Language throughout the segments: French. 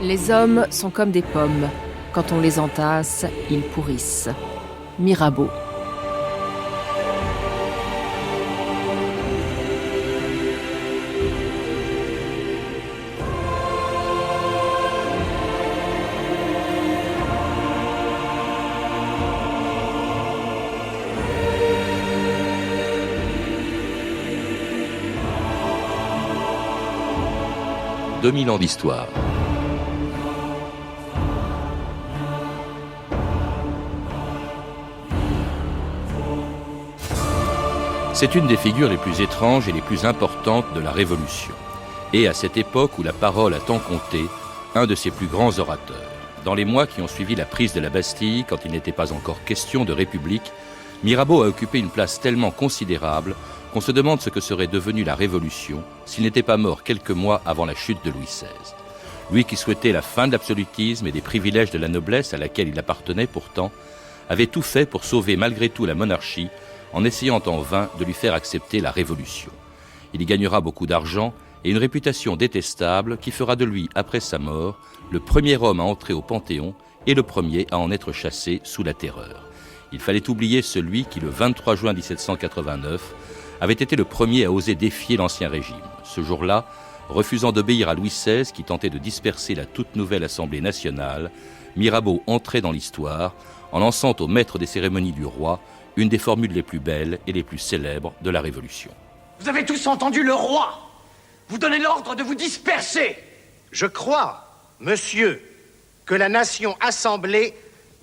Les hommes sont comme des pommes. Quand on les entasse, ils pourrissent. Mirabeau. « 2000 ans d'histoire ». C'est une des figures les plus étranges et les plus importantes de la Révolution. Et à cette époque où la parole a tant compté, un de ses plus grands orateurs. Dans les mois qui ont suivi la prise de la Bastille, quand il n'était pas encore question de République, Mirabeau a occupé une place tellement considérable qu'on se demande ce que serait devenue la Révolution s'il n'était pas mort quelques mois avant la chute de Louis XVI. Lui qui souhaitait la fin de l'absolutisme et des privilèges de la noblesse à laquelle il appartenait pourtant, avait tout fait pour sauver malgré tout la monarchie en essayant en vain de lui faire accepter la Révolution. Il y gagnera beaucoup d'argent et une réputation détestable qui fera de lui, après sa mort, le premier homme à entrer au Panthéon et le premier à en être chassé sous la Terreur. Il fallait oublier celui qui, le 23 juin 1789, avait été le premier à oser défier l'Ancien Régime. Ce jour-là, refusant d'obéir à Louis XVI qui tentait de disperser la toute nouvelle Assemblée nationale, Mirabeau entrait dans l'histoire en lançant au maître des cérémonies du roi une des formules les plus belles et les plus célèbres de la Révolution. Vous avez tous entendu le roi vous donnez l'ordre de vous disperser. Je crois, monsieur, que la nation assemblée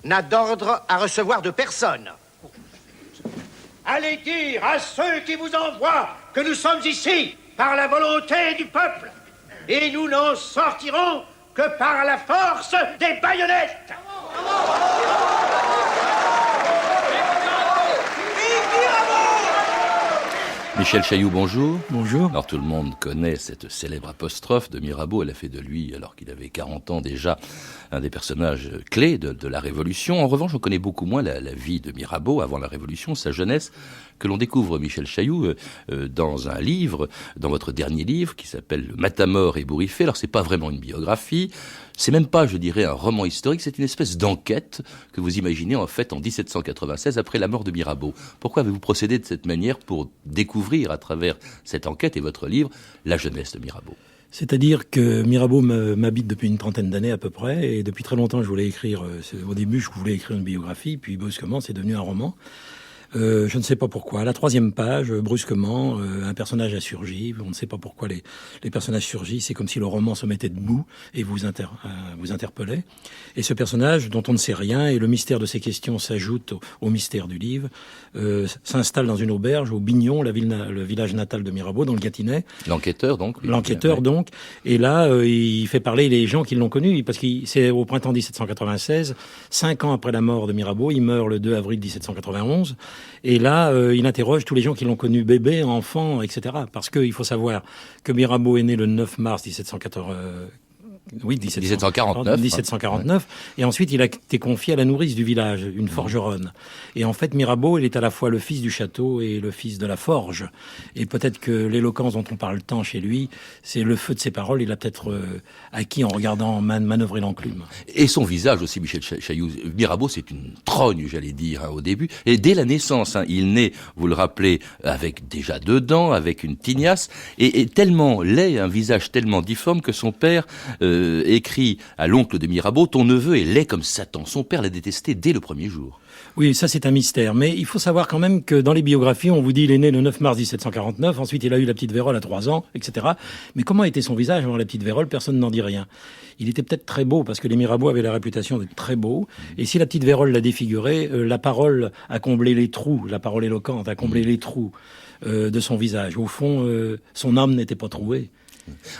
n'a d'ordre à recevoir de personne. Allez dire à ceux qui vous envoient que nous sommes ici par la volonté du peuple et nous n'en sortirons que par la force des baïonnettes. Michel Chailloux, bonjour. Bonjour. Alors tout le monde connaît cette célèbre apostrophe de Mirabeau. Elle a fait de lui, alors qu'il avait 40 ans déjà, un des personnages clés de la Révolution. En revanche, on connaît beaucoup moins la vie de Mirabeau avant la Révolution, sa jeunesse, que l'on découvre, Michel Chailloux, dans un livre, dans votre dernier livre, qui s'appelle « Matamor ébouriffé ». Alors c'est pas vraiment une biographie, c'est même pas, je dirais, un roman historique, c'est une espèce d'enquête que vous imaginez en fait en 1796, après la mort de Mirabeau. Pourquoi avez-vous procédé de cette manière pour découvrir à travers cette enquête et votre livre la jeunesse de Mirabeau ? C'est-à-dire que Mirabeau m'habite depuis une trentaine d'années à peu près, et depuis très longtemps je voulais écrire, au début je voulais écrire une biographie, puis brusquement c'est devenu un roman. Je ne sais pas pourquoi. À la 3e page, brusquement, un personnage a surgi. On ne sait pas pourquoi les personnages surgissent. C'est comme si le roman se mettait debout et vous interpellait. Et ce personnage, dont on ne sait rien, et le mystère de ses questions s'ajoute au mystère du livre, s'installe dans une auberge au Bignon, le village natal de Mirabeau, dans le Gâtinais. L'enquêteur, donc. Oui, L'enquêteur, donc. Et là, il fait parler les gens qui l'ont connu, parce que c'est au printemps 1796, 5 ans après la mort de Mirabeau. Il meurt le 2 avril 1791. Et là, il interroge tous les gens qui l'ont connu bébé, enfant, etc. Parce qu'il faut savoir que Mirabeau est né le 9 mars 1749. Et ensuite, il a été confié à la nourrice du village, une forgeronne. Et en fait, Mirabeau, il est à la fois le fils du château et le fils de la forge. Et peut-être que l'éloquence dont on parle tant chez lui, c'est le feu de ses paroles. Il a peut-être acquis en regardant manœuvrer l'enclume. Et son visage aussi, Michel Chailloux. Mirabeau, c'est une trogne, j'allais dire, au début. Et dès la naissance, il naît, vous le rappelez, avec déjà 2 dents, avec une tignasse, et tellement laid, un visage tellement difforme que son père écrit à l'oncle de Mirabeau, ton neveu est laid comme Satan. Son père l'a détesté dès le premier jour. Oui, ça c'est un mystère. Mais il faut savoir quand même que dans les biographies, on vous dit il est né le 9 mars 1749, ensuite il a eu la petite vérole à 3 ans, etc. Mais comment était son visage avant la petite vérole? Personne n'en dit rien. Il était peut-être très beau, parce que les Mirabeau avaient la réputation d'être très beaux. Et si la petite vérole l'a défiguré, la parole a comblé les trous, la parole éloquente a comblé les trous de son visage. Au fond, son âme n'était pas trouée.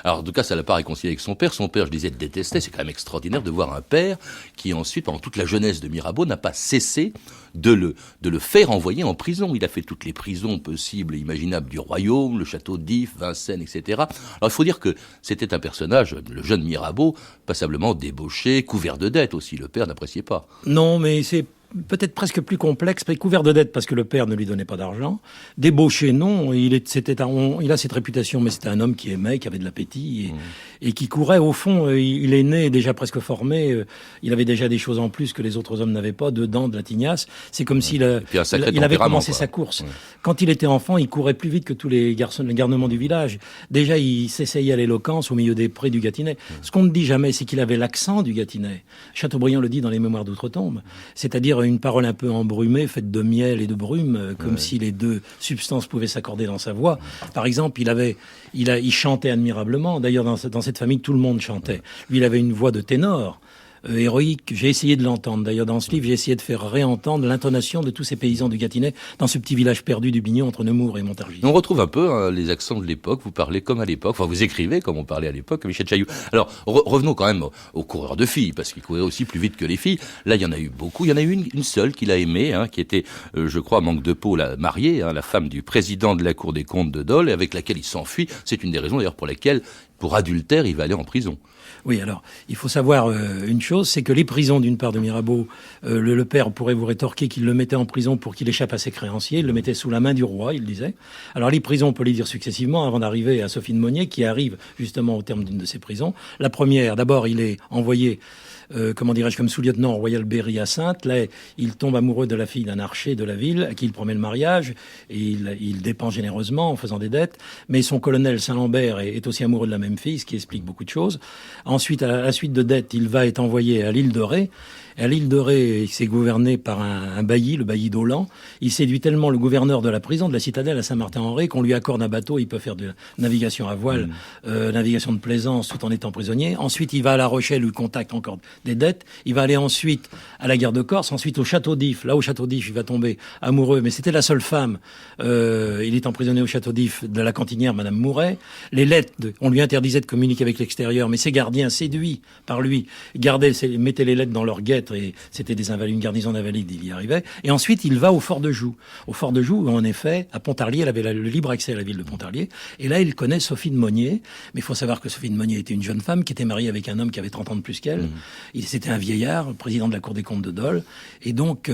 Alors, en tout cas, ça l'a pas réconcilié avec son père. Son père, je disais, le détestait. C'est quand même extraordinaire de voir un père qui, ensuite, pendant toute la jeunesse de Mirabeau, n'a pas cessé de le faire envoyer en prison. Il a fait toutes les prisons possibles et imaginables du royaume, le château d'If, Vincennes, etc. Alors, il faut dire que c'était un personnage, le jeune Mirabeau, passablement débauché, couvert de dettes aussi. Le père n'appréciait pas. Non, mais c'est peut-être presque plus complexe, couvert de dettes parce que le père ne lui donnait pas d'argent. Débauché, non. Il a cette réputation, mais c'était un homme qui aimait, qui avait de l'appétit et qui courait. Au fond, il est né déjà presque formé. Il avait déjà des choses en plus que les autres hommes n'avaient pas, dedans, de la tignasse. C'est comme s'il il avait commencé sa course. Quand il était enfant, il courait plus vite que tous les garnements du village. Déjà, il s'essayait à l'éloquence au milieu des prés du Gâtinais. Ce qu'on ne dit jamais, c'est qu'il avait l'accent du Gâtinais. Chateaubriand le dit dans les Mémoires d'Outre-Tombe. C'est-à-dire une parole un peu embrumée, faite de miel et de brume, comme si les deux substances pouvaient s'accorder dans sa voix. Par exemple, il chantait admirablement. D'ailleurs, dans cette famille, tout le monde chantait. Lui, il avait une voix de ténor. Héroïque. J'ai essayé de l'entendre. D'ailleurs, dans ce livre, j'ai essayé de faire réentendre l'intonation de tous ces paysans du Gâtinais dans ce petit village perdu du Bignon entre Nemours et Montargis. On retrouve un peu les accents de l'époque. Vous parlez comme à l'époque. Enfin, vous écrivez comme on parlait à l'époque, Michel Chailloux. Alors, revenons quand même aux coureurs de filles, parce qu'ils couraient aussi plus vite que les filles. Là, il y en a eu beaucoup. Il y en a eu une seule qu'il a aimée, qui était, je crois, manque de peau, la mariée, la femme du président de la Cour des comptes de Dole, avec laquelle il s'enfuit. C'est une des raisons, d'ailleurs, pour laquelle, pour adultère, il va aller en prison. Oui, alors, il faut savoir une chose, c'est que les prisons, d'une part, de Mirabeau, le père pourrait vous rétorquer qu'il le mettait en prison pour qu'il échappe à ses créanciers, il le mettait sous la main du roi, il disait. Alors, les prisons, on peut les dire successivement, avant d'arriver à Sophie de Monnier, qui arrive justement au terme d'une de ces prisons. La première, d'abord, il est envoyé comme sous-lieutenant au Royal Berry à Saintes. Là, il tombe amoureux de la fille d'un archer de la ville, à qui il promet le mariage, et il dépense généreusement en faisant des dettes. Mais son colonel Saint-Lambert est aussi amoureux de la même fille, ce qui explique beaucoup de choses. Ensuite, à la suite de dettes, il va être envoyé à l'île de Ré. Et à l'île de Ré, il s'est gouverné par un bailli, le bailli d'Aulan. Il séduit tellement le gouverneur de la prison, de la citadelle à Saint-Martin-en-Ré, qu'on lui accorde un bateau. Il peut faire de navigation à voile, navigation de plaisance, tout en étant prisonnier. Ensuite, il va à La Rochelle, où il contacte encore des dettes. Il va aller ensuite à la guerre de Corse, ensuite au Château d'If. Là, au Château d'If, il va tomber amoureux, mais c'était la seule femme. Il est emprisonné au Château d'If de la cantinière, Madame Mouret. Les lettres, on lui interdisait de communiquer avec l'extérieur, mais ses gardiens, séduits par lui, mettaient les lettres dans leur guette, et c'était une garnison d'invalides, il y arrivait. Et ensuite, il va au Fort de Joux. Au Fort de Joux, où en effet, à Pontarlier, elle avait le libre accès à la ville de Pontarlier. Et là, il connaît Sophie de Monnier. Mais il faut savoir que Sophie de Monnier était une jeune femme qui était mariée avec un homme qui avait 30 ans de plus qu'elle. C'était un vieillard, président de la Cour des comptes de Dole. Et donc,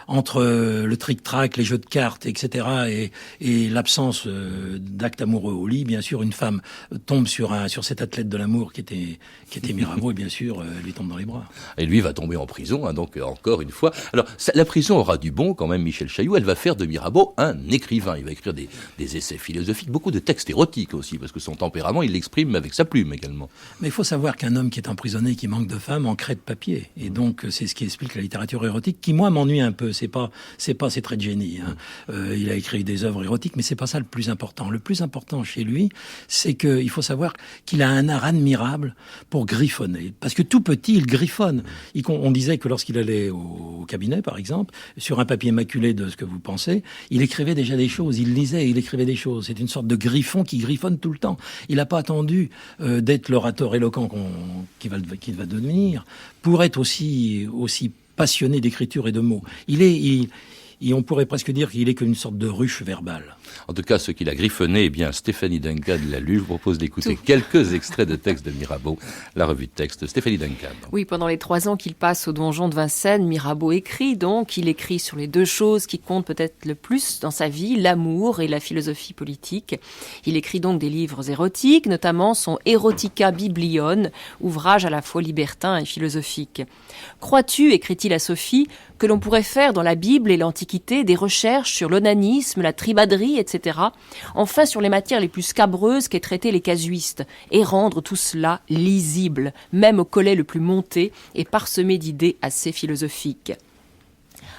entre le tric-trac, les jeux de cartes, etc., et l'absence d'actes amoureux au lit, bien sûr, une femme tombe sur cet athlète de l'amour qui était Mirabeau, et bien sûr, elle lui tombe dans les bras. Et lui va tomber en prison, donc encore une fois. Alors, la prison aura du bon quand même, Michel Chailloux. Elle va faire de Mirabeau un écrivain. Il va écrire des essais philosophiques, beaucoup de textes érotiques aussi, parce que son tempérament, il l'exprime avec sa plume également. Mais il faut savoir qu'un homme qui est emprisonné, qui manque de femme, en crée de papier. Et donc, c'est ce qui explique la littérature érotique, qui, moi, m'ennuie un peu. C'est pas ses traits de génie. Il a écrit des œuvres érotiques, mais c'est pas ça le plus important. Le plus important chez lui, c'est qu'il faut savoir qu'il a un art admirable pour griffonner. Parce que tout petit, il griffonne. On disait que lorsqu'il allait au cabinet, par exemple, sur un papier maculé de ce que vous pensez, il écrivait déjà des choses, il lisait et il écrivait des choses. C'est une sorte de griffon qui griffonne tout le temps. Il n'a pas attendu d'être l'orateur éloquent qu'il va devenir pour être aussi passionné d'écriture et de mots. Et on pourrait presque dire qu'il est qu'une sorte de ruche verbale. En tout cas, ce qu'il a griffonné, Stéphanie Duncan l'a lu. Je vous propose d'écouter quelques extraits de textes de Mirabeau, la revue de texte. Stéphanie Duncan. Oui, pendant les 3 ans qu'il passe au donjon de Vincennes, Mirabeau écrit donc. Il écrit sur les 2 choses qui comptent peut-être le plus dans sa vie, l'amour et la philosophie politique. Il écrit donc des livres érotiques, notamment son Erotica Biblion, ouvrage à la fois libertin et philosophique. « Crois-tu, écrit-il à Sophie, que l'on pourrait faire dans la Bible et l'Antiquité des recherches sur l'onanisme, la tribaderie, etc., enfin sur les matières les plus scabreuses qu'aient traitées les casuistes, et rendre tout cela lisible, même au collet le plus monté et parsemé d'idées assez philosophiques. »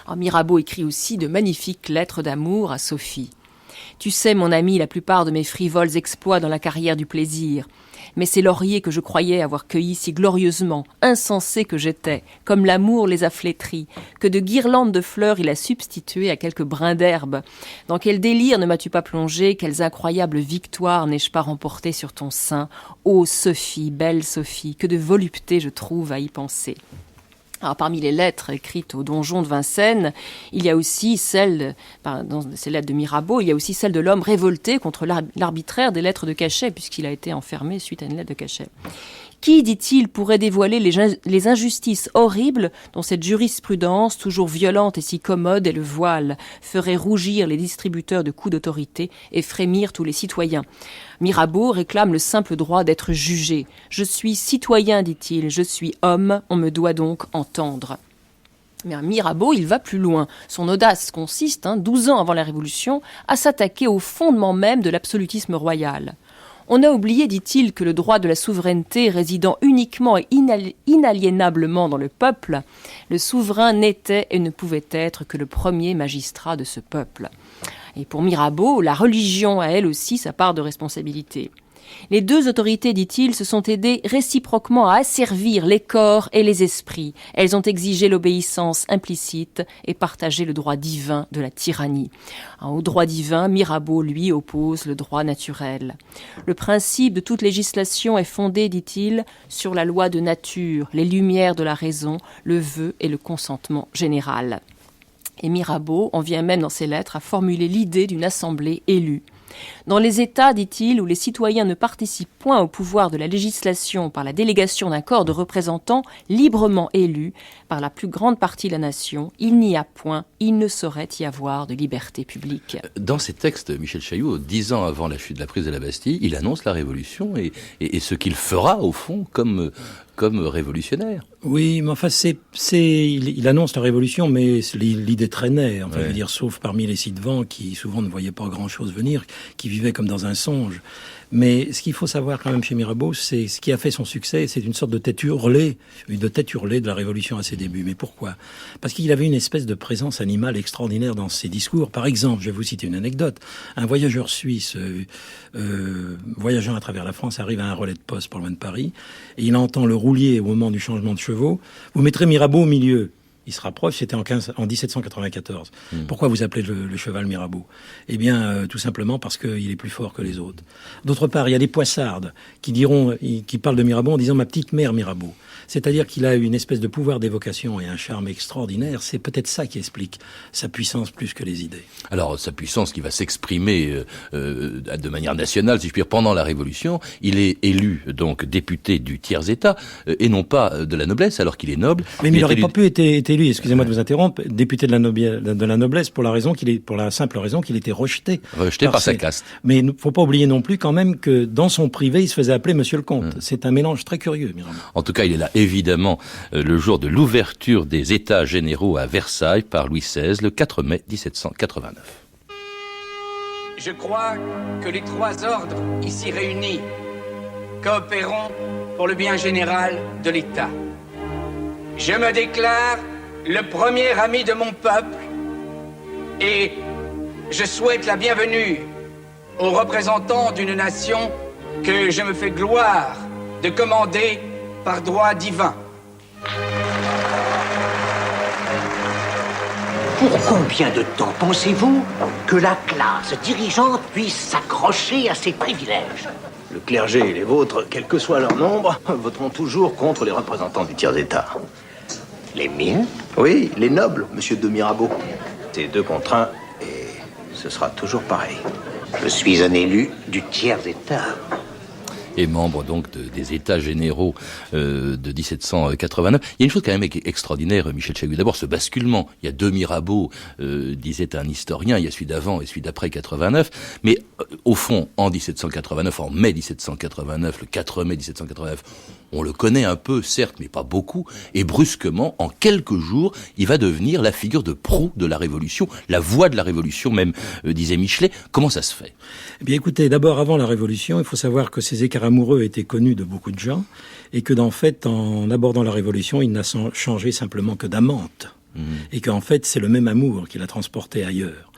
Alors, Mirabeau écrit aussi de magnifiques lettres d'amour à Sophie. « Tu sais, mon ami, la plupart de mes frivoles exploits dans la carrière du plaisir. Mais ces lauriers que je croyais avoir cueillis si glorieusement, insensé que j'étais, comme l'amour les a flétris, que de guirlandes de fleurs il a substitué à quelques brins d'herbe. Dans quel délire ne m'as-tu pas plongé, quelles incroyables victoires n'ai-je pas remportées sur ton sein? Ô Sophie, belle Sophie, que de volupté je trouve à y penser. » Alors, parmi les lettres écrites au donjon de Vincennes, il y a aussi dans ces lettres de Mirabeau, il y a aussi celle de l'homme révolté contre l'arbitraire des lettres de cachet, puisqu'il a été enfermé suite à une lettre de cachet. Qui, dit-il, pourrait dévoiler les injustices horribles dont cette jurisprudence, toujours violente et si commode, est le voile, ferait rougir les distributeurs de coups d'autorité et frémir tous les citoyens. Mirabeau réclame le simple droit d'être jugé. « Je suis citoyen, dit-il, je suis homme, on me doit donc entendre. » Mais Mirabeau, il va plus loin. Son audace consiste, 12 ans avant la Révolution, à s'attaquer au fondement même de l'absolutisme royal. On a oublié, dit-il, que le droit de la souveraineté résidant uniquement et inaliénablement dans le peuple, le souverain n'était et ne pouvait être que le premier magistrat de ce peuple. Et pour Mirabeau, la religion a elle aussi sa part de responsabilité. Les deux autorités, dit-il, se sont aidées réciproquement à asservir les corps et les esprits. Elles ont exigé l'obéissance implicite et partagé le droit divin de la tyrannie. Au droit divin, Mirabeau, lui, oppose le droit naturel. Le principe de toute législation est fondé, dit-il, sur la loi de nature, les lumières de la raison, le vœu et le consentement général. Et Mirabeau en vient même dans ses lettres à formuler l'idée d'une assemblée élue. Dans les États, dit-il, où les citoyens ne participent point au pouvoir de la législation par la délégation d'un corps de représentants librement élus par la plus grande partie de la nation, il n'y a point, il ne saurait y avoir de liberté publique. Dans ces textes, Michel Chailloux, 10 ans avant la chute de la prise de la Bastille, il annonce la Révolution et ce qu'il fera, au fond, comme révolutionnaire. Oui, mais enfin, il annonce la Révolution, mais l'idée traînait. Enfin, je veux dire, sauf parmi les ci-devant qui souvent ne voyaient pas grand-chose venir, qui vivaient comme dans un songe. Mais ce qu'il faut savoir quand même chez Mirabeau, c'est ce qui a fait son succès, c'est une sorte de tête hurlée de la Révolution à ses débuts. Mais pourquoi ? Parce qu'il avait une espèce de présence animale extraordinaire dans ses discours. Par exemple, je vais vous citer une anecdote. Un voyageur suisse voyageant à travers la France arrive à un relais de poste pas loin de Paris et il entend le roulier au moment du changement de chevaux. Vous mettrez Mirabeau au milieu. Il se rapproche, c'était en 1794. Pourquoi vous appelez le cheval Mirabeau ? Eh bien, tout simplement parce qu'il est plus fort que les autres. D'autre part, il y a des poissardes qui parlent de Mirabeau en disant « ma petite mère Mirabeau ». C'est-à-dire qu'il a une espèce de pouvoir d'évocation et un charme extraordinaire. C'est peut-être ça qui explique sa puissance plus que les idées. Alors, sa puissance qui va s'exprimer de manière nationale, si je puis dire, pendant la Révolution, il est élu, donc, député du tiers-État, et non pas de la noblesse, alors qu'il est noble. Mais il n'aurait pas pu être élu, excusez-moi de vous interrompre, député de la noblesse pour la simple raison qu'il était rejeté. Rejeté par sa caste. Mais il ne faut pas oublier non plus quand même que dans son privé, il se faisait appeler Monsieur le Comte. C'est un mélange très curieux, Mirabeau. En tout cas, il est là, évidemment, le jour de l'ouverture des États généraux à Versailles par Louis XVI, le 4 mai 1789. Je crois que les trois ordres ici réunis coopéreront pour le bien général de l'État. Je me déclare le premier ami de mon peuple et je souhaite la bienvenue aux représentants d'une nation que je me fais gloire de commander par droit divin. Pour combien de temps pensez-vous que la classe dirigeante puisse s'accrocher à ses privilèges ? Le clergé et les vôtres, quel que soit leur nombre, voteront toujours contre les représentants du tiers-État. Les miens ? Oui, les nobles, monsieur de Mirabeau. C'est 2 contre 1, et ce sera toujours pareil. Je suis un élu du tiers-État. Et membre donc des États généraux de 1789. Il y a une chose quand même extraordinaire, Michel Chailloux. D'abord, ce basculement. Il y a 2 Mirabeau, disait un historien. Il y a celui d'avant et celui d'après 89. Mais au fond, en 1789, en mai 1789, le 4 mai 1789, on le connaît un peu, certes, mais pas beaucoup. Et brusquement, en quelques jours, il va devenir la figure de proue de la Révolution, la voix de la Révolution même, disait Michelet. Comment ça se fait ? Eh bien, écoutez, d'abord, avant la Révolution, il faut savoir que ces écarts amoureux étaient connus de beaucoup de gens et que, en fait, en abordant la Révolution, il n'a changé simplement que d'amante. Et qu'en fait, c'est le même amour qu'il a transporté ailleurs.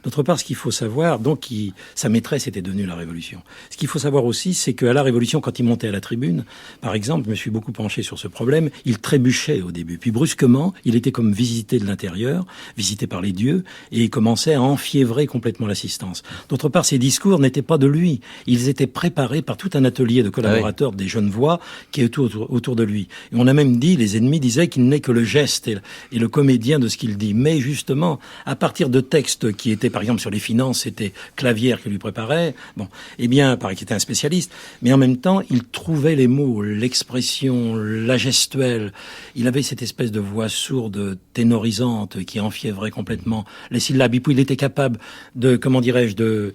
D'autre part, ce qu'il faut savoir, donc, sa maîtresse était devenue la Révolution. Ce qu'il faut savoir aussi, c'est qu'à la Révolution, quand il montait à la tribune, par exemple, je me suis beaucoup penché sur ce problème, il trébuchait au début. Puis brusquement, il était comme visité de l'intérieur, visité par les dieux, et il commençait à enfiévrer complètement l'assistance. D'autre part, ses discours n'étaient pas de lui. Ils étaient préparés par tout un atelier de collaborateurs, des jeunes voix, qui étaient autour de lui. Et on a même dit, les ennemis disaient qu'il n'est que le geste et le comédien de ce qu'il dit. Mais justement, à partir de textes qui étaient c'était par exemple sur les finances, c'était Clavière qui lui préparait. Bon, eh bien, paraît qu'il était un spécialiste, mais en même temps, il trouvait les mots, l'expression, la gestuelle. Il avait cette espèce de voix sourde, ténorisante, qui enfiévrait complètement les syllabes. Et puis il était capable de, comment dirais-je, de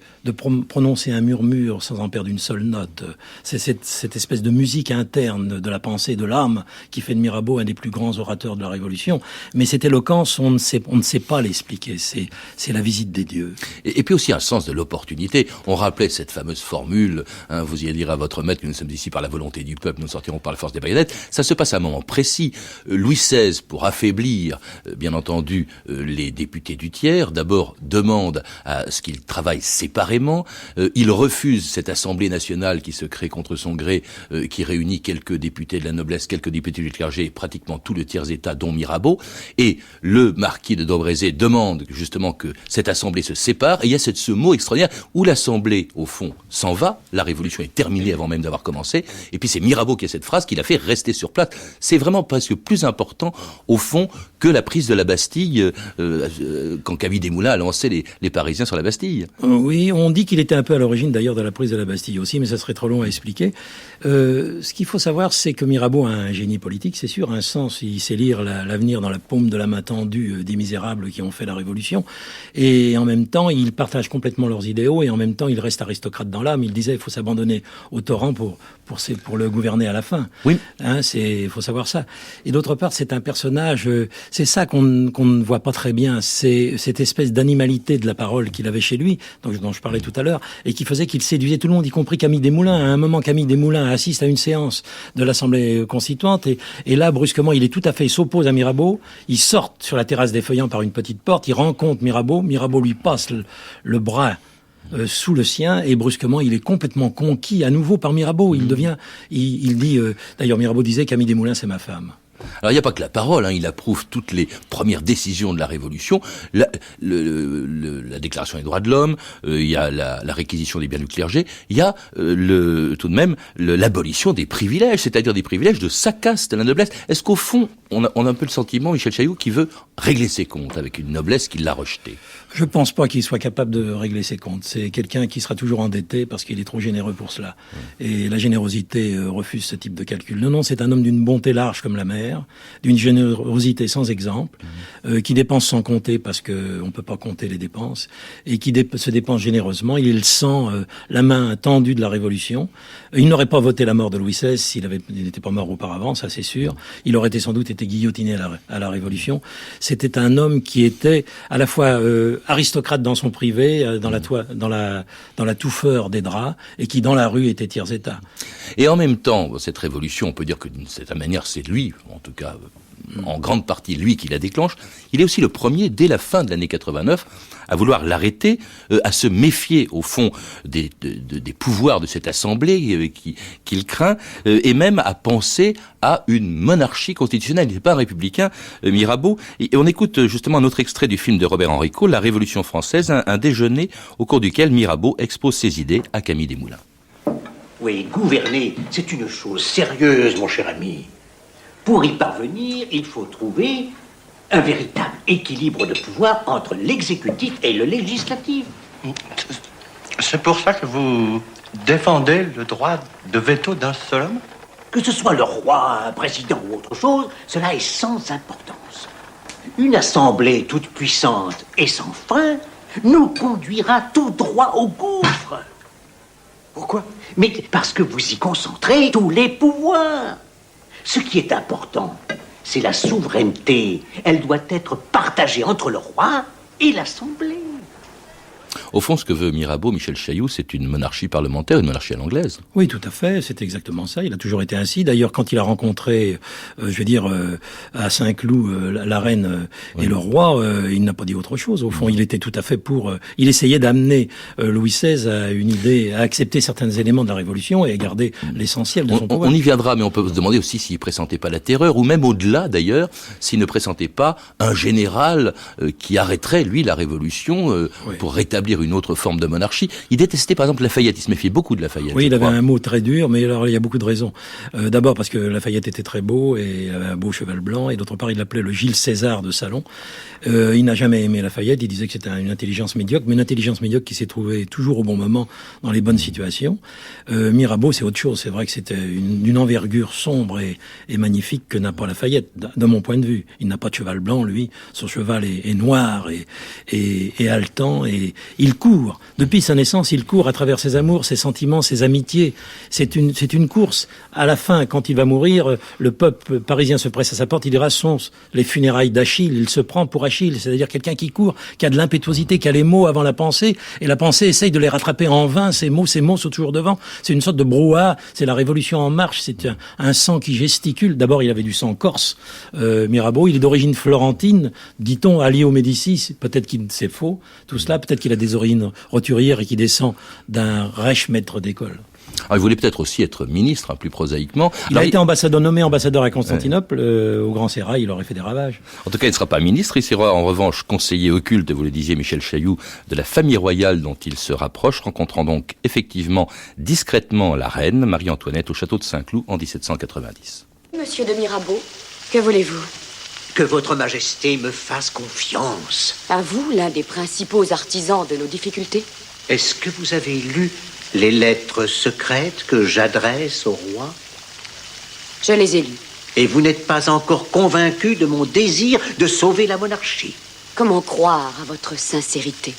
prononcer un murmure sans en perdre une seule note. C'est cette espèce de musique interne de la pensée, de l'âme, qui fait de Mirabeau un des plus grands orateurs de la Révolution. Mais cette éloquence, on ne sait pas l'expliquer. C'est la visite des dieux. Et puis aussi un sens de l'opportunité. On rappelait cette fameuse formule, vous y allez dire à votre maître que nous sommes ici par la volonté du peuple, nous sortirons par la force des baïonnettes. Ça se passe à un moment précis. Louis XVI, pour affaiblir, bien entendu, les députés du tiers, d'abord demande à ce qu'ils travaillent séparément. Il refuse cette Assemblée nationale qui se crée contre son gré, qui réunit quelques députés de la noblesse, quelques députés du clergé, pratiquement tout le tiers-état, dont Mirabeau. Et le marquis de Daubrezé demande justement que cette Assemblée se sépare. Et il y a ce mot extraordinaire où l'Assemblée, au fond, s'en va. La Révolution est terminée avant même d'avoir commencé. Et puis c'est Mirabeau qui a cette phrase qui l'a fait rester sur place. C'est vraiment presque plus important, au fond, que la prise de la Bastille, quand Camille Desmoulins a lancé les Parisiens sur la Bastille. Oui, on dit qu'il était un peu à l'origine d'ailleurs de la prise de la Bastille aussi, mais ça serait trop long à expliquer. Ce qu'il faut savoir, c'est que Mirabeau a un génie politique, c'est sûr, un sens, il sait lire l'avenir dans la paume de la main tendue des misérables qui ont fait la Révolution, et en même temps, il partage complètement leurs idéaux, et en même temps, il reste aristocrate dans l'âme. Il disait, il faut s'abandonner au torrent pour le gouverner à la fin. Oui. Il faut savoir ça. Et d'autre part, c'est un personnage, c'est ça qu'on ne voit pas très bien, c'est cette espèce d'animalité de la parole qu'il avait chez lui, dont je parlais tout à l'heure, et qui faisait qu'il séduisait tout le monde, y compris Camille Desmoulins. À un moment, Camille Desmoulins assiste à une séance de l'Assemblée constituante, et là, brusquement, il s'oppose à Mirabeau, il sort sur la terrasse des Feuillants par une petite porte, il rencontre Mirabeau lui passe le bras sous le sien, et brusquement il est complètement conquis à nouveau par Mirabeau. Il dit, d'ailleurs Mirabeau disait, Camille Desmoulins c'est ma femme. Alors il n'y a pas que la parole, il approuve toutes les premières décisions de la Révolution, la Déclaration des droits de l'homme, il y a la réquisition des biens du clergé, il y a tout de même l'abolition des privilèges, c'est-à-dire des privilèges de sa caste, de la noblesse. Est-ce qu'au fond, on a un peu le sentiment, Michel Chailloux, qui veut régler ses comptes avec une noblesse qui l'a rejeté? Je pense pas qu'il soit capable de régler ses comptes. C'est quelqu'un qui sera toujours endetté parce qu'il est trop généreux pour cela. Et la générosité refuse ce type de calcul. Non, c'est un homme d'une bonté large comme la mer, d'une générosité sans exemple, qui dépense sans compter parce que on peut pas compter les dépenses, et qui se dépense généreusement. Il sent la main tendue de la Révolution. Il n'aurait pas voté la mort de Louis XVI s'il n'était pas mort auparavant, ça c'est sûr. Il aurait sans doute été guillotiné à la Révolution. C'était un homme qui était à la fois aristocrate dans son privé, dans la touffeur des draps, et qui dans la rue était tiers-état. Et en même temps, cette révolution, on peut dire que d'une certaine manière, c'est lui, en tout cas en grande partie lui qui la déclenche. Il est aussi le premier, dès la fin de l'année 89, à vouloir l'arrêter, à se méfier au fond des pouvoirs de cette assemblée qu'il craint, et même à penser à une monarchie constitutionnelle. Il n'est pas un républicain, Mirabeau. Et on écoute justement un autre extrait du film de Robert Henrico, La Révolution française, un déjeuner au cours duquel Mirabeau expose ses idées à Camille Desmoulins. Oui, gouverner, c'est une chose sérieuse, mon cher ami. Pour y parvenir, il faut trouver un véritable équilibre de pouvoir entre l'exécutif et le législatif. C'est pour ça que vous défendez le droit de veto d'un seul homme? Que ce soit le roi, un président ou autre chose, cela est sans importance. Une assemblée toute puissante et sans fin nous conduira tout droit au gouffre. Pourquoi? Mais parce que vous y concentrez tous les pouvoirs. Ce qui est important, c'est la souveraineté. Elle doit être partagée entre le roi et l'Assemblée. Au fond, ce que veut Mirabeau, Michel Chailloux, c'est une monarchie parlementaire, une monarchie à l'anglaise. Oui, tout à fait, c'est exactement ça. Il a toujours été ainsi. D'ailleurs, quand il a rencontré, à Saint-Cloud, la reine et le roi, il n'a pas dit autre chose. Au fond, il était tout à fait il essayait d'amener Louis XVI à une idée, à accepter certains éléments de la Révolution et à garder l'essentiel de son pouvoir. On y viendra, mais on peut se demander aussi s'il ne pressentait pas la terreur, ou même au-delà d'ailleurs, s'il ne pressentait pas un général qui arrêterait, lui, la Révolution pour rétablir une autre forme de monarchie. Il détestait par exemple Lafayette, il se méfiait beaucoup de Lafayette. Oui, il avait un mot très dur, mais alors il y a beaucoup de raisons. D'abord parce que Lafayette était très beau et avait un beau cheval blanc, et d'autre part il l'appelait le Gilles César de Salon. Il n'a jamais aimé Lafayette, il disait que c'était une intelligence médiocre, mais une intelligence médiocre qui s'est trouvée toujours au bon moment, dans les bonnes situations. Mirabeau, c'est autre chose, c'est vrai que c'était d'une envergure sombre et magnifique que n'a pas Lafayette, de mon point de vue. Il n'a pas de cheval blanc, lui, son cheval est noir et haletant, et il court. Depuis sa naissance, il court à travers ses amours, ses sentiments, ses amitiés. C'est une course. À la fin, quand il va mourir, le peuple parisien se presse à sa porte, il dira les funérailles d'Achille, il se prend pour Achille, c'est-à-dire quelqu'un qui court, qui a de l'impétuosité, qui a les mots avant la pensée, et la pensée essaye de les rattraper en vain, ces mots sont toujours devant. C'est une sorte de brouhaha, c'est la Révolution en marche, c'est un sang qui gesticule. D'abord, il avait du sang corse, Mirabeau, il est d'origine florentine, dit-on, allié aux Médicis, peut-être qu'il c'est faux, tout cela, peut-être qu'il a des origines roturières et qu'il descend d'un riche maître d'école. Alors, il voulait peut-être aussi être ministre, plus prosaïquement. Il a été nommé ambassadeur à Constantinople, au Grand Sérail, il aurait fait des ravages. En tout cas, il ne sera pas ministre, il sera en revanche conseiller occulte, vous le disiez Michel Chailloux, de la famille royale dont il se rapproche, rencontrant donc effectivement discrètement la reine Marie-Antoinette au château de Saint-Cloud en 1790. Monsieur de Mirabeau, que voulez-vous? Que votre majesté me fasse confiance. À vous, l'un des principaux artisans de nos difficultés? Est-ce que vous avez lu les lettres secrètes que j'adresse au roi? Je les ai lues. Et vous n'êtes pas encore convaincu de mon désir de sauver la monarchie? Comment croire à votre sincérité?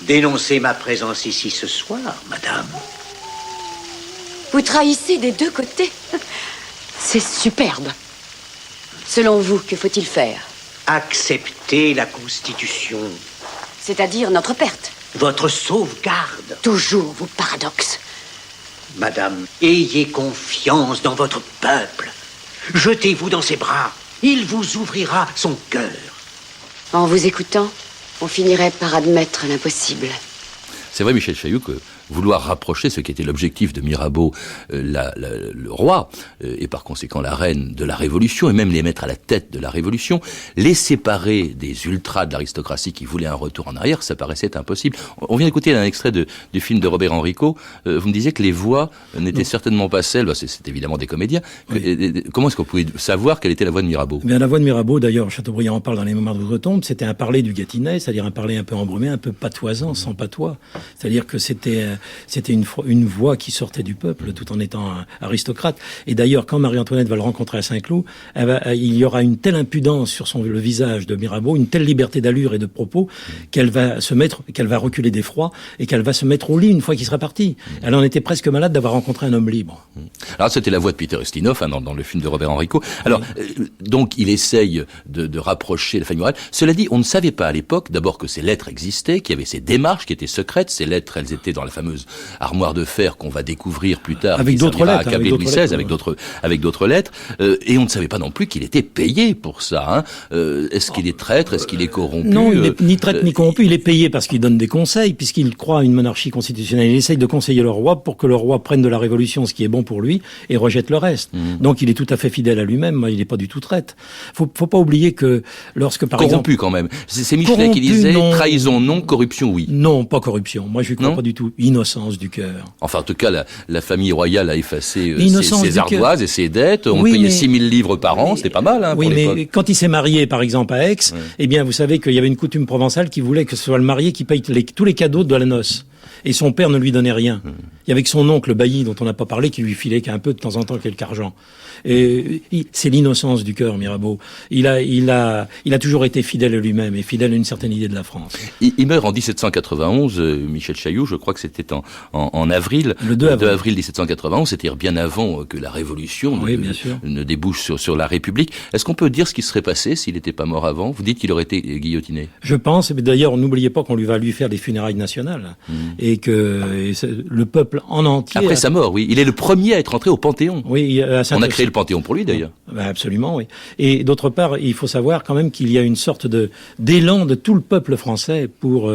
Dénoncez ma présence ici ce soir, madame. Vous trahissez des deux côtés. C'est superbe. Selon vous, que faut-il faire? Accepter la Constitution. C'est-à-dire notre perte. Votre sauvegarde. Toujours vos paradoxes. Madame, ayez confiance dans votre peuple. Jetez-vous dans ses bras. Il vous ouvrira son cœur. En vous écoutant, on finirait par admettre l'impossible. C'est vrai, Michel Chailloux, que vouloir rapprocher ce qui était l'objectif de Mirabeau, le roi, et par conséquent la reine de la Révolution, et même les mettre à la tête de la Révolution, les séparer des ultras de l'aristocratie qui voulaient un retour en arrière, ça paraissait impossible. On vient d'écouter un extrait du film de Robert Enrico. Vous me disiez que les voix n'étaient certainement pas celles, c'est évidemment des comédiens. Oui. Comment est-ce qu'on pouvait savoir quelle était la voix de Mirabeau? Bien, la voix de Mirabeau, d'ailleurs, Chateaubriand en parle dans Les Mémoires d'Outre-Tombe, c'était un parler du Gâtinais, c'est-à-dire un parler un peu embrumé, un peu patoisant, sans patois. C'est-à-dire que c'était une voix qui sortait du peuple tout en étant aristocrate. Et d'ailleurs, quand Marie-Antoinette va le rencontrer à Saint-Cloud, il y aura une telle impudence sur le visage de Mirabeau, une telle liberté d'allure et de propos, qu'elle va reculer d'effroi et qu'elle va se mettre au lit une fois qu'il sera parti. Elle en était presque malade d'avoir rencontré un homme libre. Alors c'était la voix de Peter Ustinov dans le film de Robert Enrico. Alors donc il essaye de rapprocher la famille royale. Cela dit, on ne savait pas à l'époque d'abord que ces lettres existaient, qu'il y avait ces démarches qui étaient secrètes. Ces lettres, elles étaient dans la fameuse armoire de fer qu'on va découvrir plus tard, avec d'autres lettres, accabler Louis XVI, avec d'autres lettres, et on ne savait pas non plus qu'il était payé pour ça. Est-ce qu'il est traître, est-ce qu'il est corrompu? Non, il n'est ni traître ni corrompu. Il est payé parce qu'il donne des conseils, puisqu'il croit à une monarchie constitutionnelle. Il essaye de conseiller le roi pour que le roi prenne de la Révolution ce qui est bon pour lui et rejette le reste. Donc il est tout à fait fidèle à lui-même. Il n'est pas du tout traître. Faut pas oublier que lorsque par corrompu exemple, quand même. C'est Michelet qui disait non. Trahison non, corruption oui. Non, pas corruption. Moi je ne crois pas du tout. Innocence du cœur. Enfin, en tout cas, la famille royale a effacé ses ardoises et ses dettes. On payait 6 000 livres par an, c'était pas mal. Oui, mais quand il s'est marié, par exemple, à Aix, eh bien, vous savez qu'il y avait une coutume provençale qui voulait que ce soit le marié qui paye tous les cadeaux de la noce. Et son père ne lui donnait rien. Il y avait que son oncle, le bailli, dont on n'a pas parlé, qui lui filait qu'un peu de temps en temps quelque argent. Et c'est l'innocence du cœur, Mirabeau. Il a toujours été fidèle à lui-même et fidèle à une certaine idée de la France. Il meurt en 1791, Michel Chailloux, je crois que c'était en avril. Le 2 avril 1791, c'est-à-dire bien avant que la Révolution ne débouche sur la République. Est-ce qu'on peut dire ce qui serait passé s'il n'était pas mort avant? Vous dites qu'il aurait été guillotiné. Je pense, mais d'ailleurs, n'oubliez pas qu'on va lui faire des funérailles nationales. Et que le peuple en entier... Après sa mort, oui. Il est le premier à être entré au Panthéon. Oui, on a créé le Panthéon pour lui, d'ailleurs. Absolument, oui. Et d'autre part, il faut savoir quand même qu'il y a une sorte d'élan de tout le peuple français pour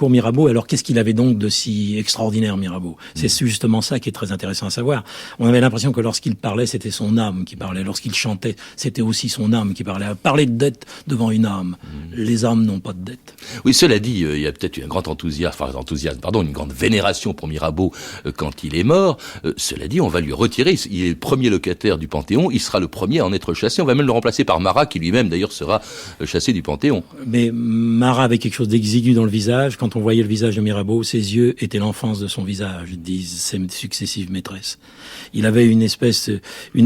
Mirabeau. Alors, qu'est-ce qu'il qu'il avait donc de si extraordinaire, Mirabeau? C'est justement ça qui est très intéressant à savoir. On avait l'impression que lorsqu'il parlait, c'était son âme qui parlait. Lorsqu'il chantait, c'était aussi son âme qui parlait. Parler de dette devant une âme. Les âmes n'ont pas de dette. Oui, cela dit, il y a peut-être un grand une grande vénération pour Mirabeau quand il est mort. Cela dit, on va lui retirer. Il est le premier locataire du Panthéon. Il sera le premier à en être chassé. On va même le remplacer par Marat, qui lui-même d'ailleurs sera chassé du Panthéon. Mais Marat avait quelque chose d'exigu dans le visage. Quand on voyait le visage de Mirabeau, ses yeux étaient l'enfance de son visage, disent ses successives maîtresses. Il avait une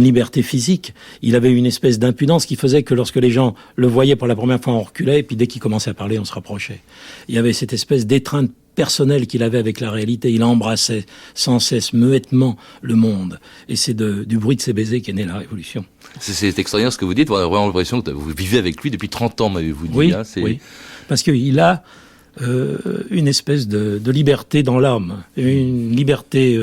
liberté physique. Il avait une espèce d'impudence qui faisait que lorsque les gens le voyaient pour la première fois, on reculait, et puis dès qu'il commençait à parler, on se rapprochait. Il y avait cette espèce d'étreinte personnelle qu'il avait avec la réalité. Il embrassait sans cesse, muettement, le monde. Et c'est du bruit de ses baisers qu'est née la Révolution. C'est extraordinaire ce que vous dites. On a vraiment l'impression que vous vivez avec lui depuis 30 ans, m'avez-vous dit. Oui, oui. Parce qu'il a une espèce de liberté dans l'âme, une liberté,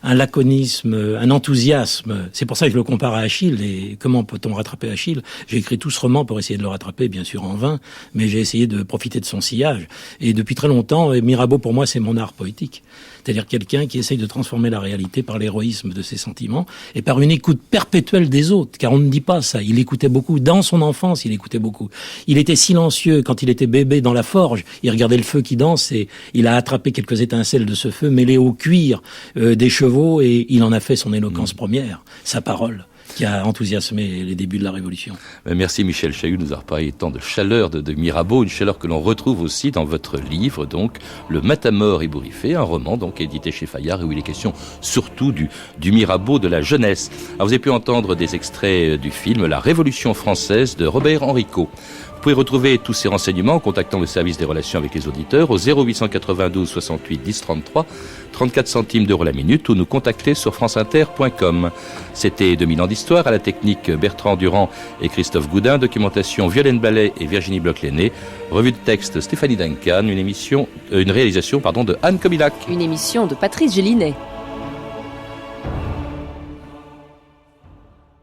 un laconisme, un enthousiasme. C'est pour ça que je le compare à Achille. Et comment peut-on rattraper Achille? J'ai écrit tout ce roman pour essayer de le rattraper, bien sûr en vain, mais j'ai essayé de profiter de son sillage. Et depuis très longtemps, Mirabeau pour moi c'est mon art poétique. C'est-à-dire quelqu'un qui essaye de transformer la réalité par l'héroïsme de ses sentiments et par une écoute perpétuelle des autres, car on ne dit pas ça. Il écoutait beaucoup. Dans son enfance, il écoutait beaucoup. Il était silencieux quand il était bébé dans la forge. Il regardait le feu qui danse et il a attrapé quelques étincelles de ce feu mêlées au cuir des chevaux et il en a fait son éloquence première, sa parole, qui a enthousiasmé les débuts de la Révolution. Merci Michel Chahut de nous avoir parlé tant de chaleur de Mirabeau, une chaleur que l'on retrouve aussi dans votre livre, donc, Le Matamor ébouriffé, un roman donc édité chez Fayard et où il est question surtout du Mirabeau de la jeunesse. Alors, vous avez pu entendre des extraits du film La Révolution française de Robert Henrico. Vous pouvez retrouver tous ces renseignements en contactant le service des relations avec les auditeurs au 0892 68 10 33, 34 centimes d'euros la minute ou nous contacter sur franceinter.com. C'était 2000 ans d'histoire, à la technique Bertrand Durand et Christophe Goudin, documentation Violaine Ballet et Virginie Bloch-Lenné, revue de texte Stéphanie Duncan, une réalisation de Anne Kobilac. Une émission de Patrice Gélinet.